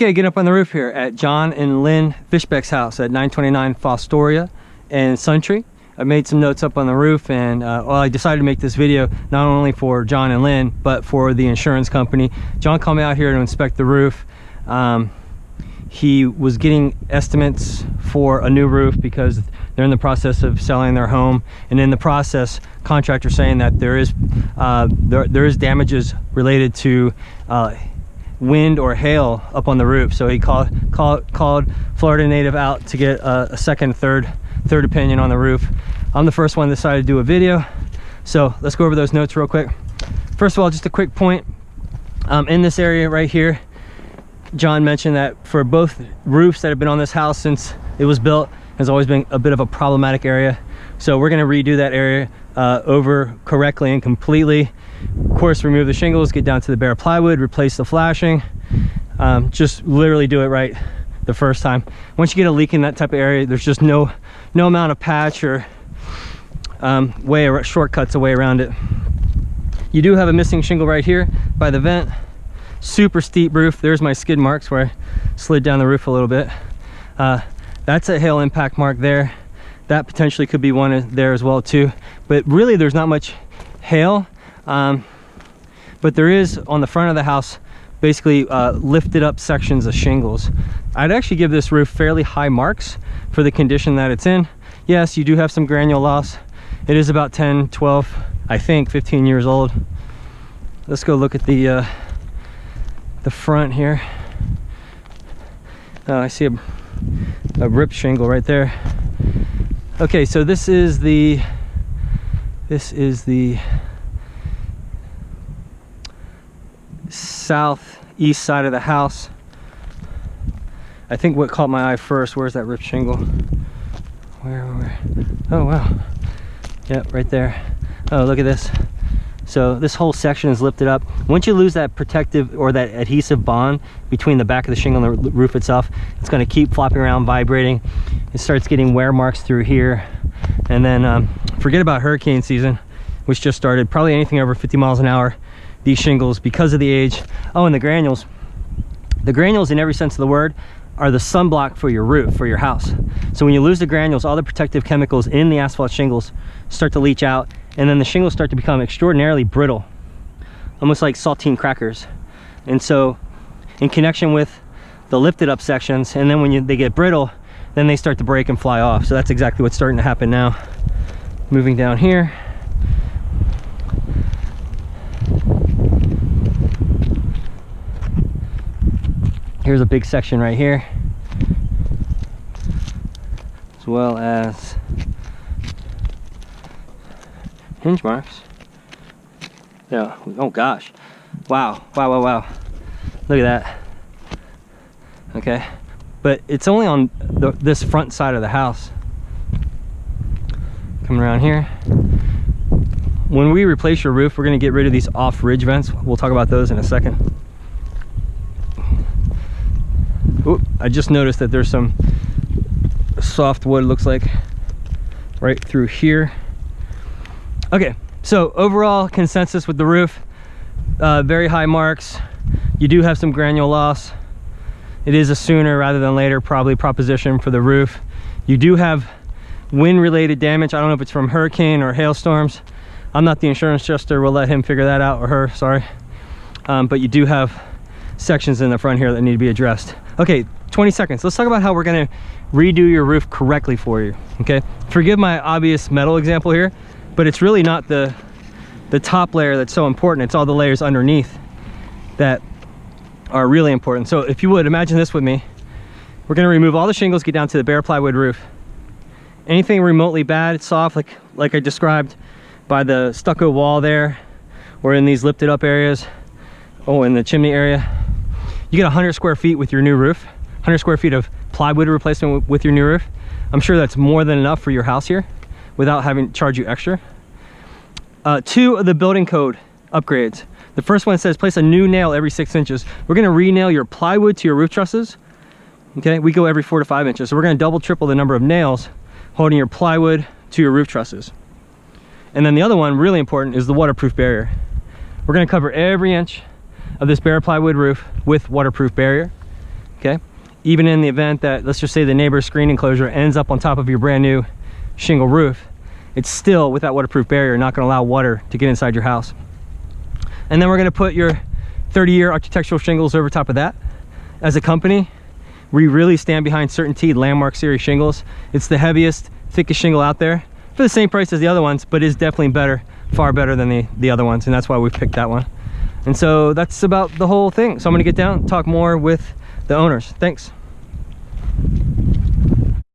Okay, get up on the roof here at John and Lynn Fishbeck's house at 929 Fostoria and Suntree. I made some notes up on the roof, and well, I decided to make this video not only for John and Lynn, but for the insurance company. John called me out here to inspect the roof. He was getting estimates for a new roof because they're in the process of selling their home, and in the process, contractor saying that there is damages related to wind or hail up on the roof. So he called Florida native out to get a second, third opinion on the roof. I'm the first one that decided to do a video, so let's go over those notes real quick. First of all, just a quick point. In this area right here, John mentioned that for both roofs that have been on this house since it was built, has always been a bit of a problematic area. So we're going to redo that area over correctly and completely. Of course, remove the shingles, get down to the bare plywood, replace the flashing. Just literally do it right the first time. Once you get a leak in that type of area, there's just no amount of patch or shortcuts a way around it. You do have a missing shingle right here by the vent. Super steep roof. There's my skid marks where I slid down the roof a little bit. That's a hail impact mark there. That potentially could be one there as well too, but really there's not much hail. But there is on the front of the house basically lifted up sections of shingles. I'd actually give this roof fairly high marks for the condition that it's in. Yes, you do have some granule loss. It is about 10, 12, I think 15 years old. Let's go look at the front here. I see a ripped shingle right there. Okay, so this is the southeast side of the house. I think what caught my eye first, where's that ripped shingle? Where? Oh wow. Yep, right there. Oh, look at this. So this whole section is lifted up. Once you lose that protective or that adhesive bond between the back of the shingle and the roof itself, it's going to keep flopping around, vibrating. It starts getting wear marks through here. And then forget about hurricane season, which just started. Probably anything over 50 miles an hour. These shingles, because of the age. Oh, and the granules. The granules, in every sense of the word, are the sunblock for your roof, for your house. So when you lose the granules, all the protective chemicals in the asphalt shingles start to leach out, and then the shingles start to become extraordinarily brittle, almost like saltine crackers. And so in connection with the lifted up sections, and then when they get brittle, then they start to break and fly off. So that's exactly what's starting to happen now. Moving down here. Here's a big section right here, as well as hinge marks. Yeah. Oh gosh. Wow. Look at that. Okay. But it's only on this front side of the house. Coming around here. When we replace your roof, we're going to get rid of these off ridge vents. We'll talk about those in a second. Ooh, I just noticed that there's some soft wood, looks like, right through here. Okay, so overall consensus with the roof, very high marks. You do have some granule loss. It is a sooner rather than later probably proposition for the roof. You do have wind related damage. I don't know if it's from hurricane or hailstorms. I'm not the insurance adjuster. We'll let him figure that out, or her, sorry. But you do have sections in the front here that need to be addressed. Okay, 20 seconds. Let's talk about how we're going to redo your roof correctly for you. Okay, forgive my obvious metal example here, but it's really not the top layer that's so important. It's all the layers underneath that are really important. So if you would imagine this with me, we're going to remove all the shingles, get down to the bare plywood roof. Anything remotely bad, soft, like I described by the stucco wall there, or in these lifted up areas, in the chimney area, you get 100 square feet with your new roof, 100 square feet of plywood replacement with your new roof. I'm sure that's more than enough for your house here without having to charge you extra. 2 of the building code upgrades. The first one says place a new nail every 6 inches. We're going to re-nail your plywood to your roof trusses. Okay, we go every 4 to 5 inches. So we're going to double, triple the number of nails holding your plywood to your roof trusses. And then the other one, really important, is the waterproof barrier. We're going to cover every inch of this bare plywood roof with waterproof barrier. okay? Even in the event that, let's just say the neighbor's screen enclosure ends up on top of your brand new shingle roof, it's still, with that waterproof barrier, not gonna allow water to get inside your house. And then we're gonna put your 30-year architectural shingles over top of that. As a company, we really stand behind CertainTeed Landmark Series shingles. It's the heaviest, thickest shingle out there for the same price as the other ones, but is definitely better, far better than the other ones, and that's why we picked that one. And so that's about the whole thing. So I'm gonna get down and talk more with the owners. Thanks.